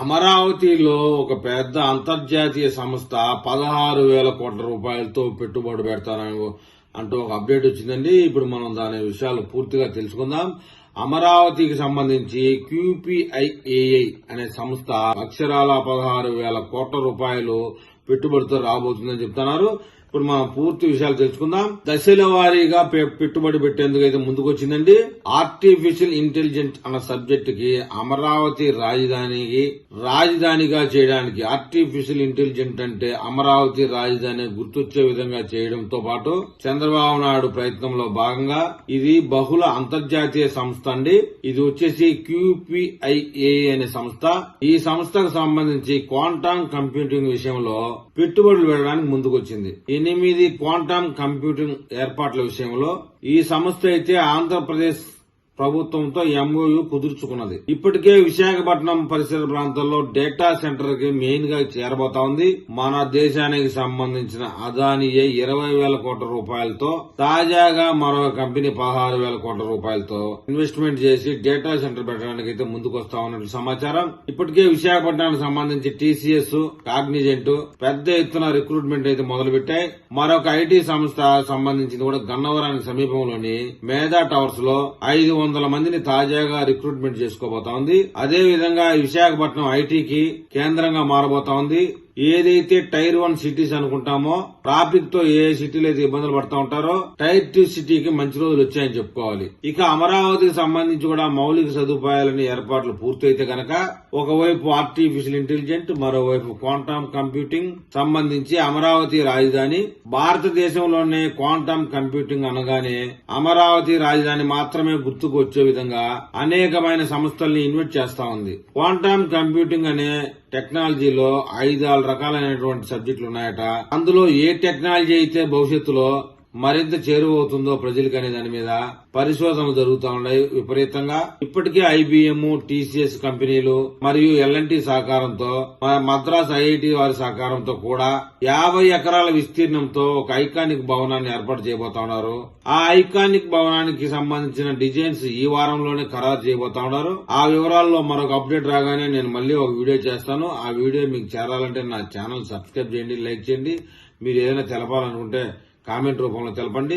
అమరావతిలో ఒక పెద్ద అంతర్జాతీయ సంస్థ 16,000 కోట్ల రూపాయలతో పెట్టుబడి పెడతారని అంటూ ఒక అప్డేట్ వచ్చిందండి. ఇప్పుడు మనం దాని విషయాలు పూర్తిగా తెలుసుకుందాం. అమరావతికి సంబంధించి QPIAI అనే సంస్థ అక్షరాల 16,000 కోట్ల రూపాయలు పెట్టుబడితో రాబోతుందని చెప్తున్నారు. ఇప్పుడు మనం పూర్తి విషయాలు తెలుసుకుందాం. దశల వారీగా పెట్టుబడి పెట్టేందుకు అయితే ముందుకొచ్చిందండి. ఆర్టిఫిషియల్ ఇంటెలిజెన్స్ అన్న సబ్జెక్ట్ కి అమరావతి రాజధానిగా చేయడానికి ఆర్టిఫిషియల్ ఇంటెలిజెన్స్ అంటే అమరావతి రాజధాని గుర్తొచ్చే విధంగా చేయడంతో పాటు చంద్రబాబు నాయుడు ప్రయత్నంలో భాగంగా ఇది బహుళ అంతర్జాతీయ సంస్థ అండి. ఇది వచ్చేసి QPIAI అనే సంస్థ. ఈ సంస్థకు సంబంధించి క్వాంటమ్ కంప్యూటింగ్ విషయంలో పెట్టుబడులు పెట్టడానికి ముందుకొచ్చింది. 8 క్వాంటమ్ కంప్యూటింగ్ ఏర్పాట్ల విషయంలో ఈ సంస్థ అయితే ఆంధ్రప్రదేశ్ ప్రభుత్వంతో MOU కుదుర్చుకున్నది. ఇప్పటికే విశాఖపట్నం పరిసర ప్రాంతాల్లో డేటా సెంటర్ కి మెయిన్ గా చేరబోతా ఉంది. మన దేశానికి సంబంధించిన అదానియే 20,000 కోట్ల రూపాయలతో, తాజాగా మరో కంపెనీ 16,000 కోట్ల రూపాయలతో ఇన్వెస్ట్మెంట్ చేసి డేటా సెంటర్ పెట్టడానికి అయితే ముందుకొస్తా ఉన్నట్టు సమాచారం. ఇప్పటికే విశాఖపట్నానికి సంబంధించి TCS, కాగ్నిజెంట్ పెద్ద ఎత్తున రిక్రూట్మెంట్ అయితే మొదలుపెట్టాయి. మరొక IT సంస్థ సంబంధించింది కూడా గన్నవరానికి సమీపంలోని మేధా టవర్స్ లో 500 మందిని తాజాగా రిక్రూట్మెంట్ చేసుకోబోతా ఉంది. అదే విధంగా విశాఖపట్నం ఐటీకి కేంద్రంగా మారబోతా ఉంది. ఏదైతే టైర్ 1 సిటీస్ అనుకుంటామో, ట్రాఫిక్ తో ఏ సిటీలు అయితే ఇబ్బందులు పడతా ఉంటారో, టైర్ 2 సిటీకి మంచి రోజులు వచ్చాయని చెప్పుకోవాలి. ఇక అమరావతికి సంబంధించి కూడా మౌలిక సదుపాయాలని ఏర్పాట్లు పూర్తయితే గనక ఒకవైపు ఆర్టిఫిషియల్ ఇంటెలిజెన్స్, మరోవైపు క్వాంటమ్ కంప్యూటింగ్ సంబంధించి అమరావతి రాజధాని. భారతదేశంలోనే క్వాంటమ్ కంప్యూటింగ్ అనగానే అమరావతి రాజధాని మాత్రమే గుర్తుకు వచ్చే విధంగా అనేకమైన సంస్థల్ని ఇన్వెస్ట్ చేస్తా ఉంది. క్వాంటమ్ కంప్యూటింగ్ అనే టెక్నాలజీలో 5 రకాలైనటువంటి సబ్జెక్టులు ఉన్నాయట. అందులో ఏ టెక్నాలజీ అయితే భవిష్యత్తులో మరింత చేరువవుతుందో ప్రజలకు అనే దాని మీద పరిశోధనలు జరుగుతూ ఉన్నాయి విపరీతంగా. ఇప్పటికే IBM, TCS కంపెనీలు మరియు L&T సహకారంతో, మద్రాస్ IIT వారి సహకారంతో కూడా 50 ఎకరాల విస్తీర్ణంతో ఒక ఐకానిక్ భవనాన్ని ఏర్పాటు చేయబోతా ఉన్నారు. ఆ ఐకానిక్ భవనానికి సంబంధించిన డిజైన్స్ ఈ వారంలోనే ఖరారు చేయబోతా ఉన్నారు. ఆ వివరాల్లో మరొక అప్డేట్ రాగానే నేను మళ్ళీ ఒక వీడియో చేస్తాను. ఆ వీడియో మీకు చేరాలంటే నా ఛానల్ సబ్స్క్రైబ్ చేయండి, లైక్ చేయండి. మీరు ఏదైనా తెలపాలనుకుంటే కామెంట్ రూపంలో తెలపండి.